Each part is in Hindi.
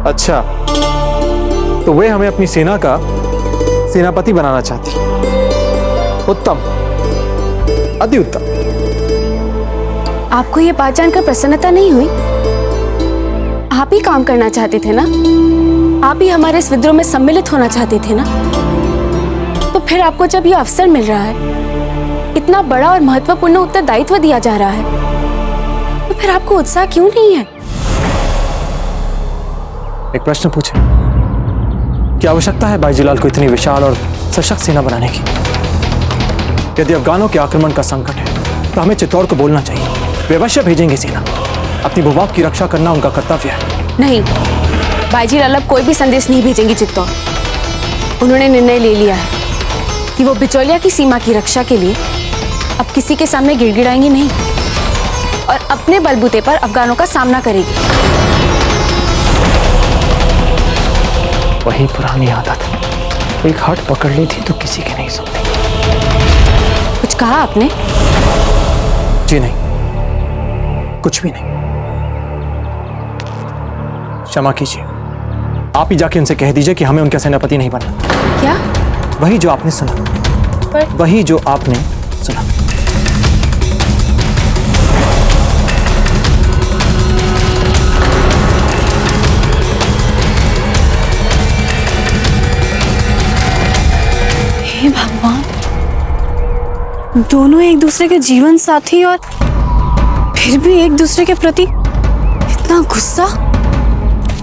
अच्छा, तो वे हमें अपनी सेना का सेनापति बनाना चाहती। उत्तम, अति उत्तम। आपको ये बात जानकर प्रसन्नता नहीं हुई? आप ही काम करना चाहते थे ना? आप ही हमारे इस विद्रोह में सम्मिलित होना चाहते थे ना? तो फिर आपको जब ये अवसर मिल रहा है, इतना बड़ा और महत्वपूर्ण उत्तरदायित्व दिया जा रहा है, तो फिर आपको उत्साह क्यों नहीं है? एक प्रश्न पूछे, क्या आवश्यकता है बाईजीलाल को इतनी विशाल और सशक्त सेना बनाने की? यदि अफगानों के आक्रमण का संकट है तो हमें चित्तौड़ को बोलना चाहिए। वे अवश्य भेजेंगे सेना। अपनी भूभाग की रक्षा करना उनका कर्तव्य है। नहीं, बाईजीलाल अब कोई भी संदेश नहीं भेजेंगे चित्तौड़। उन्होंने निर्णय ले लिया है कि वो बिचौलिया की सीमा की रक्षा के लिए अब किसी के सामने गिड़गिड़ाएंगी नहीं और अपने बलबूते पर अफगानों का सामना करेगी। वही पुरानी आदत, एक हट पकड़ ली थी तो किसी की नहीं सुनती। कुछ कहा आपने? जी नहीं, कुछ भी नहीं। क्षमा कीजिए, आप ही जाके उनसे कह दीजिए कि हमें उनका सेनापति नहीं बनना। क्या? वही जो आपने सुना, वही जो आपने सुना। हे भगवान, दोनों एक दूसरे के जीवन साथी और फिर भी एक दूसरे के प्रति इतना गुस्सा,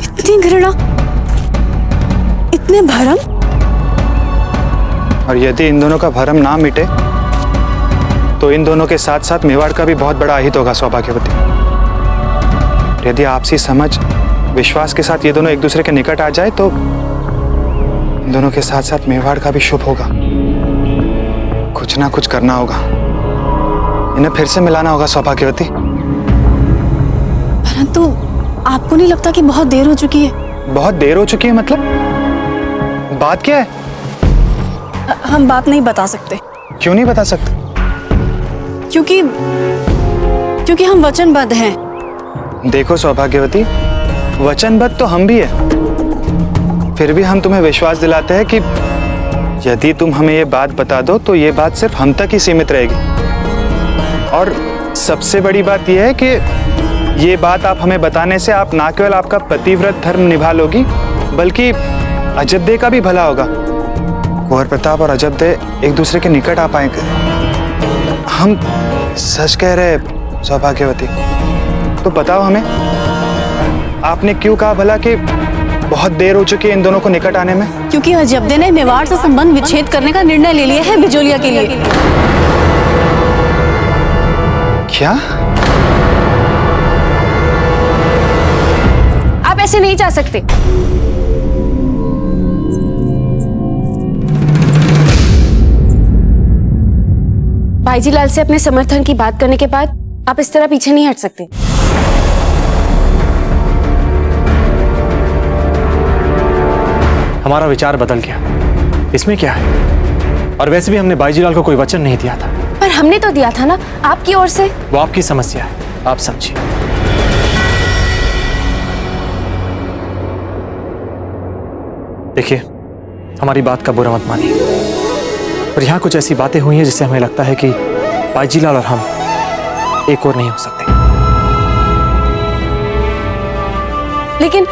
इतनी घृणा, इतने भरम। और यदि इन दोनों का भरम ना मिटे तो इन दोनों के साथ साथ मेवाड़ का भी बहुत बड़ा अहित होगा सौभाग्यवती। यदि आपसी समझ, विश्वास के साथ ये दोनों एक दूसरे के निकट आ जाए तो इन दोनों के साथ साथ मेवाड़ का भी शुभ होगा। कुछ ना कुछ करना होगा, इन्हें फिर से मिलाना होगा सौभाग्यवती। परंतु आपको नहीं लगता कि बहुत देर हो चुकी है? बहुत देर हो चुकी है मतलब? बात क्या है? हम बात नहीं बता सकते। क्यों नहीं बता सकते? क्योंकि हम वचनबद्ध हैं। देखो सौभाग्यवती, वचनबद्ध तो हम भी है, फिर भी हम तुम्हें विश्वास दिलाते हैं कि यदि तुम हमें ये बात बता दो तो ये बात सिर्फ हम तक ही सीमित रहेगी। और सबसे बड़ी बात यह है कि ये बात आप हमें बताने से आप ना केवल आपका पतिव्रत धर्म निभा लोगी, बल्कि अजबदे का भी भला होगा। कुंवर प्रताप और अजबदे एक दूसरे के निकट आ पाएंगे। हम सच कह रहे सौभाग्यवती, तो बताओ हमें, आपने क्यों कहा भला कि बहुत देर हो चुकी है इन दोनों को निकट आने में? क्योंकि अजबदे ने मेवाड़ से संबंध विच्छेद करने का निर्णय ले लिया है बिचौलिया के लिए। क्या? आप ऐसे नहीं जा सकते। बाईजीलाल से अपने समर्थन की बात करने के बाद आप इस तरह पीछे नहीं हट सकते। हमारा विचार बदल गया, इसमें क्या है? और वैसे भी हमने बाईजीलाल को कोई वचन नहीं दिया था। पर हमने तो दिया था ना, आपकी ओर से। वो आपकी समस्या है, आप समझिए। देखिए, हमारी बात का बुरा मत मानिए, पर यहाँ कुछ ऐसी बातें हुई हैं जिससे हमें लगता है कि बाईजीलाल और हम एक और नहीं हो सकते। लेकिन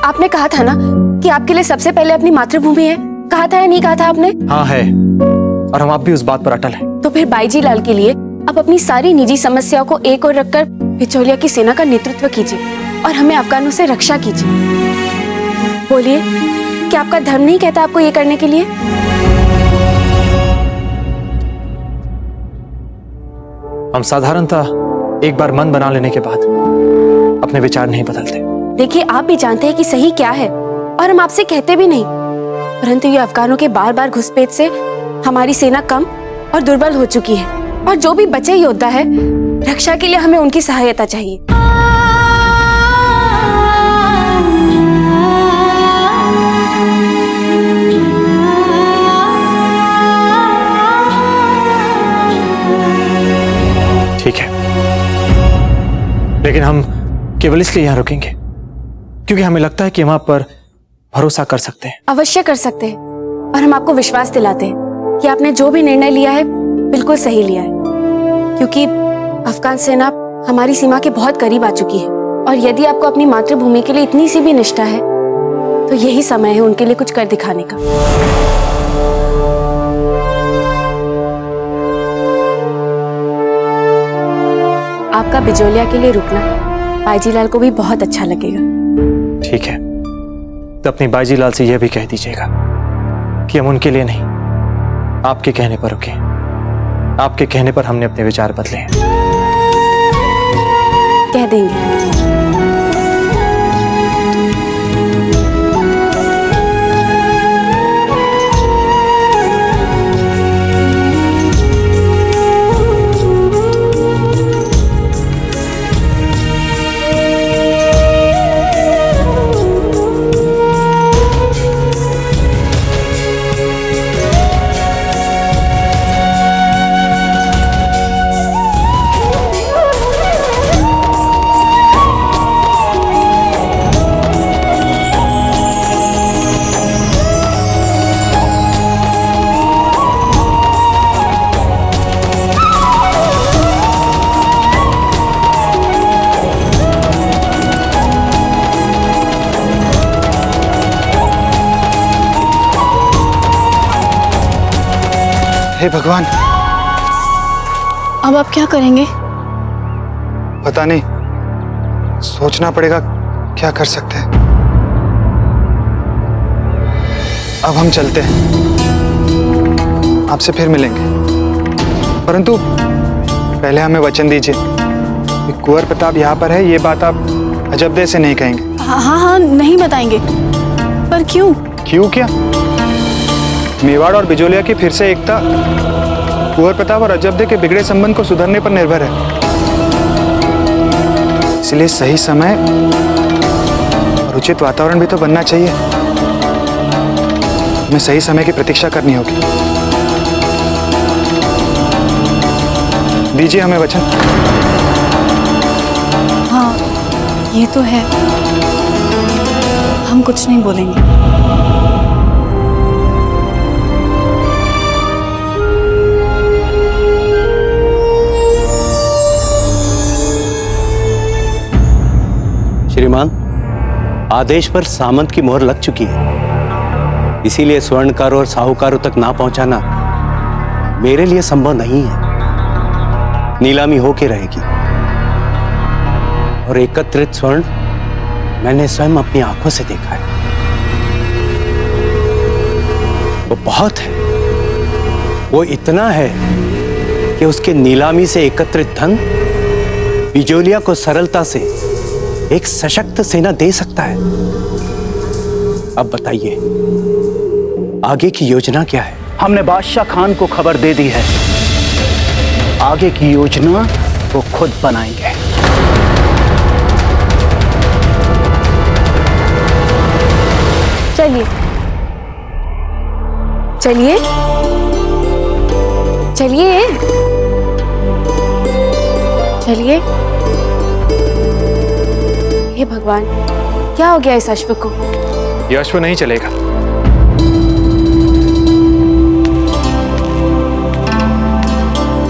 आपने कहा था ना कि आपके लिए सबसे पहले अपनी मातृभूमि है। कहा था या नहीं कहा था आपने? हाँ है, और हम आप भी उस बात पर अटल हैं। तो फिर बाईजीलाल के लिए आप अपनी सारी निजी समस्याओं को एक ओर रखकर बिचौलिया की सेना का नेतृत्व कीजिए और हमें अफगानों से रक्षा कीजिए। बोलिए, क्या आपका धर्म नहीं कहता आपको ये करने के लिए? हम साधारणतः एक बार मन बना लेने के बाद अपने विचार नहीं बदलते। देखिए, आप भी जानते हैं कि सही क्या है और हम आपसे कहते भी नहीं, परंतु ये अफगानों के बार बार घुसपैठ से हमारी सेना कम और दुर्बल हो चुकी है और जो भी बचे योद्धा है, रक्षा के लिए हमें उनकी सहायता चाहिए। ठीक है, लेकिन हम केवल इसलिए यहाँ रुकेंगे क्योंकि हमें लगता है कि हम आप पर भरोसा कर सकते हैं। अवश्य कर सकते हैं, और हम आपको विश्वास दिलाते हैं कि आपने जो भी निर्णय लिया है बिल्कुल सही लिया है, क्योंकि अफगान सेना हमारी सीमा के बहुत करीब आ चुकी है, और यदि आपको अपनी मातृभूमि के लिए इतनी सी भी निष्ठा है तो यही समय है उनके लिए कुछ कर दिखाने का। आपका बिजोलिया के लिए रुकना बाईजीलाल को भी बहुत अच्छा लगेगा। ठीक है, तो अपनी बाईजीलाल से यह भी कह दीजिएगा कि हम उनके लिए नहीं, आपके कहने पर रुके। आपके कहने पर हमने अपने विचार बदले हैं। कह देंगे। हे भगवान, अब आप क्या करेंगे? पता नहीं, सोचना पड़ेगा क्या कर सकते हैं। अब हम चलते हैं, आपसे फिर मिलेंगे, परंतु पहले हमें वचन दीजिए कि कुंवर प्रताप यहाँ पर है, ये बात आप अजबदे से नहीं कहेंगे। हाँ हाँ नहीं बताएंगे। पर क्यों? क्यों क्या? मेवाड़ और बिजोलिया की फिर से एकता कुंवर प्रताप और अजबदे के बिगड़े संबंध को सुधरने पर निर्भर है। इसलिए सही समय और उचित वातावरण भी तो बनना चाहिए। हमें सही समय की प्रतीक्षा करनी होगी। दीजिए हमें वचन। हाँ ये तो है, हम कुछ नहीं बोलेंगे। श्रीमान, आदेश पर सामंत की मोहर लग चुकी है, इसीलिए स्वर्णकारों और साहूकारों तक ना पहुंचाना मेरे लिए संभव नहीं है। नीलामी होके रहेगी और एकत्रित स्वर्ण मैंने स्वयं अपनी आंखों से देखा है। वो बहुत है, वो इतना है कि उसके नीलामी से एकत्रित धन बिजोलिया को सरलता से एक सशक्त सेना दे सकता है। अब बताइए आगे की योजना क्या है? हमने बादशाह खान को खबर दे दी है, आगे की योजना वो खुद बनाएंगे। चलिए चलिए चलिए चलिए। हे भगवान, क्या हो गया इस अश्व को? यह अश्व नहीं चलेगा।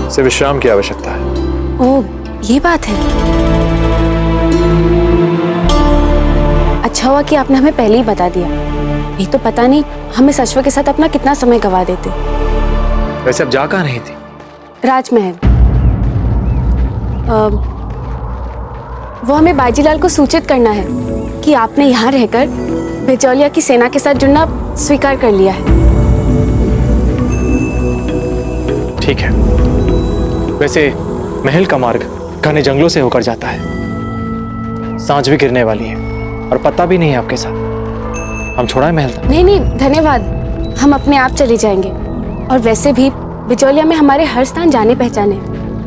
इसे विश्राम की आवश्यकता है। ओह, ये बात है। अच्छा हुआ कि आपने हमें पहले ही बता दिया, नहीं तो पता नहीं हम इस अश्व के साथ अपना कितना समय गंवा देते। वैसे अब जा कहाँ नहीं थी? राजमहल। वो हमें बाईजीलाल को सूचित करना है कि आपने यहाँ रहकर बिजोलिया की सेना के साथ जुड़ना स्वीकार कर लिया है। ठीक है। वैसे महल का मार्ग घने जंगलों से होकर जाता है। सांझ भी गिरने वाली है और पता भी नहीं है आपके साथ। हम छोड़ा है महल तक? नहीं नहीं धन्यवाद, हम अपने आप चले जाएंगे। और वैसे भी बिजोलिया में हमारे हर स्थान जाने पहचाने,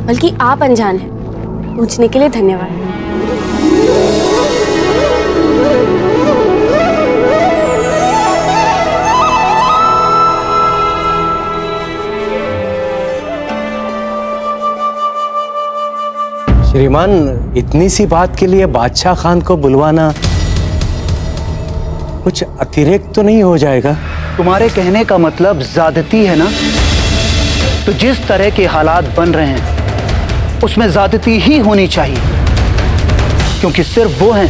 बल्कि आप अनजान हैं। पूछने के लिए धन्यवाद। श्रीमान, इतनी सी बात के लिए बादशाह खान को बुलवाना कुछ अतिरेक तो नहीं हो जाएगा? तुम्हारे कहने का मतलब ज्यादती है ना? तो जिस तरह के हालात बन रहे हैं उसमें ज्यादती ही होनी चाहिए, क्योंकि सिर्फ वो हैं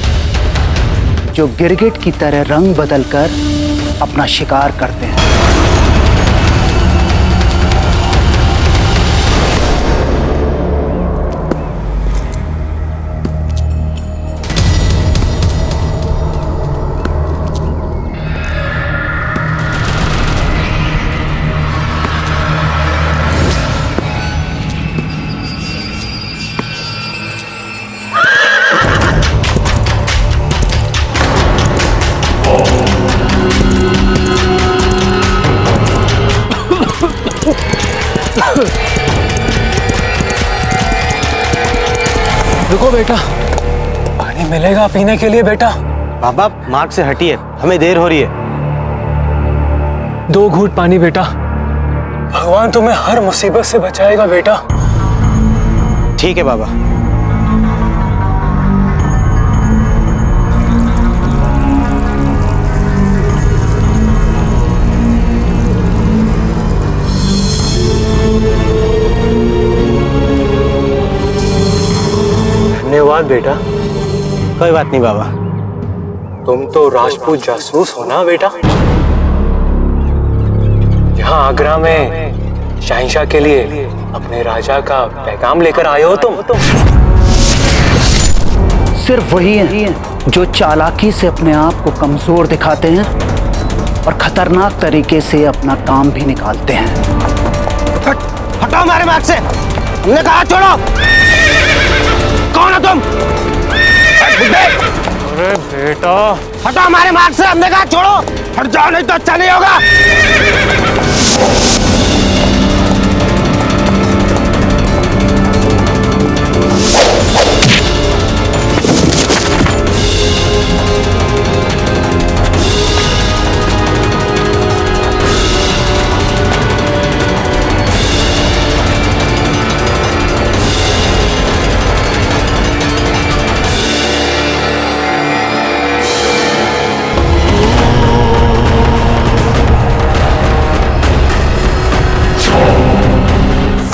जो गिरगिट की तरह रंग बदलकर अपना शिकार करते हैं। रुको बेटा, पानी मिलेगा पीने के लिए बेटा। बाबा मार्ग से हटिए, हमें देर हो रही है। 2 घूंट पानी बेटा, भगवान तुम्हें हर मुसीबत से बचाएगा बेटा। ठीक है बाबा। धन्यवाद बेटा। कोई बात नहीं बाबा। तुम तो राजपूत जासूस हो ना बेटा? यहाँ आगरा में शहंशाह के लिए अपने राजा का पैगाम लेकर आए हो तुम? सिर्फ वही हैं जो चालाकी से अपने आप को कमजोर दिखाते हैं और खतरनाक तरीके से अपना काम भी निकालते हैं। हटाओ हमारे मार्ग से, हमने कहा छोड़ो। कौन हो तुम? अरे बेटा, हटाओ हमारे मार्ग से, हमने कहा छोड़ो। हट जाओ नहीं तो अच्छा नहीं होगा।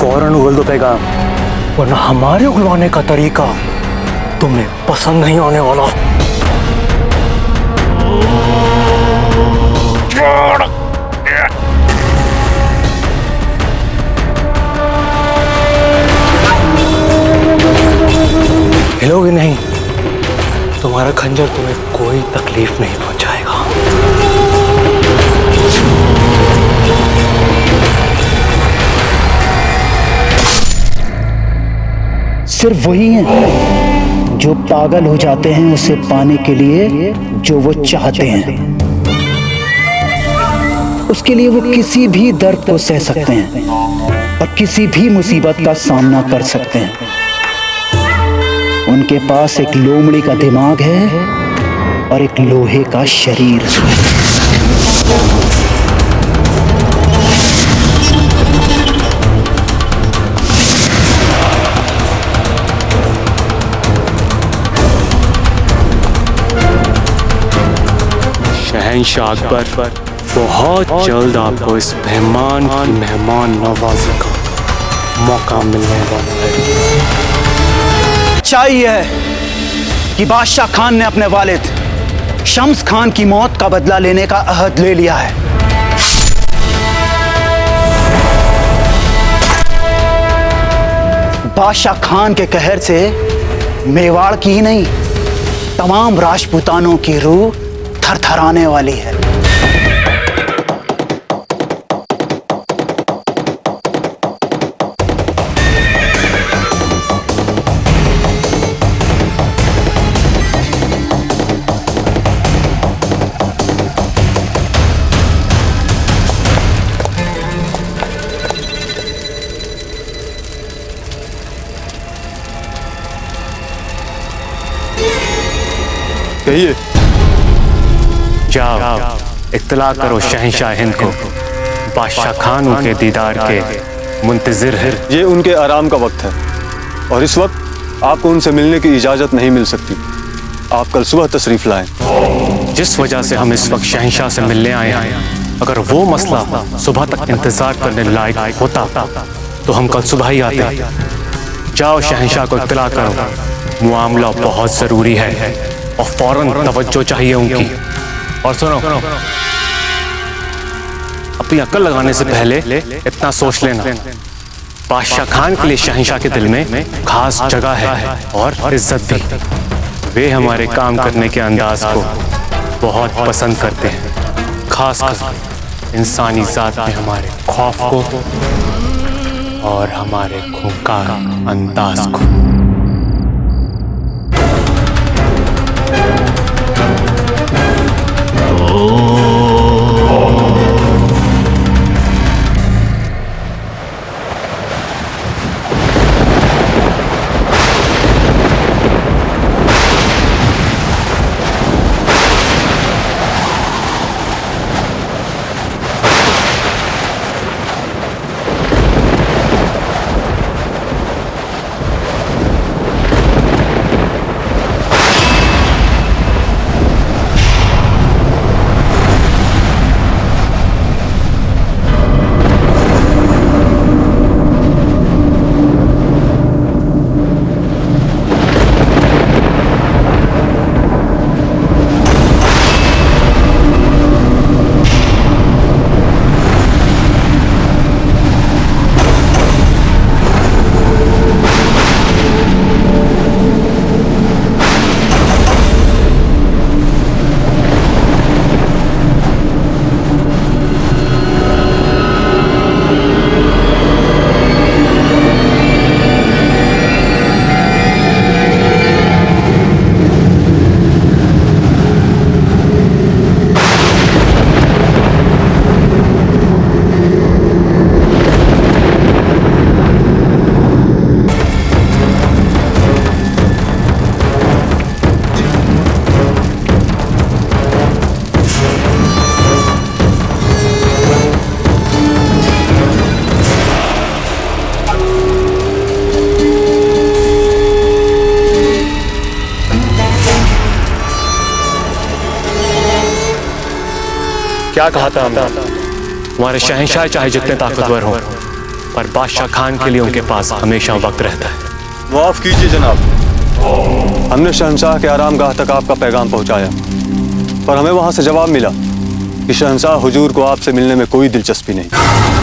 फौरन उगल दो पैगाम, वरना हमारे उगलवाने का तरीका तुम्हें पसंद नहीं आने वाला। हिलोगे नहीं, तुम्हारा खंजर तुम्हें कोई तकलीफ नहीं पहुंचाएगा। सिर्फ वही हैं जो पागल हो जाते हैं उसे पाने के लिए जो वो चाहते हैं। उसके लिए वो किसी भी दर्द को सह सकते हैं और किसी भी मुसीबत का सामना कर सकते हैं। उनके पास एक लोमड़ी का दिमाग है और एक लोहे का शरीर। शहंशाह अकबर बहुत जल्द आपको इस मेहमान की मेहमान नवाजी का मौका मिलने वाला है। चाहिए कि बादशाह खान ने अपने वालिद शम्स खान की मौत का बदला लेने का अहद ले लिया है। बादशाह खान के कहर से मेवाड़ की ही नहीं, तमाम राजपूतानों की रूह थरथराने वाली है। कहिए। जाओ इत्तला करो शहंशाह हिंद को, बादशाह खान उनके दीदार के मुंतजिर है। ये उनके आराम का वक्त है और इस वक्त आपको उनसे मिलने की इजाजत नहीं मिल सकती। आप कल सुबह तशरीफ लाएं। जिस वजह से हम इस वक्त शहंशाह से मिलने आए हैं, अगर वो मसला सुबह तक इंतजार करने लायक होता तो हम कल सुबह ही आते। जाओ शहंशाह को इत्तला करो, मामला बहुत जरूरी है और फौरन तवज्जो चाहिए उनकी। और सुनो, अपनी अक्ल लगाने से पहले इतना सोच लेना, बादशाह खान के लिए शहंशाह के दिल में खास जगह है और इज्जत भी। वे हमारे काम करने के अंदाज को बहुत पसंद करते हैं, खासकर इंसानी जात में हमारे खौफ को और हमारे खूंखार अंदाज को। क्या कहा था हमने? हमारे शहंशाह चाहे जितने ताकतवर हों, पर बादशाह खान के लिए उनके पास हमेशा वक्त रहता है। माफ कीजिए जनाब, हमने शहंशाह के आरामगाह तक आपका पैगाम पहुंचाया, पर हमें वहां से जवाब मिला कि शहंशाह हुजूर को आपसे मिलने में कोई दिलचस्पी नहीं।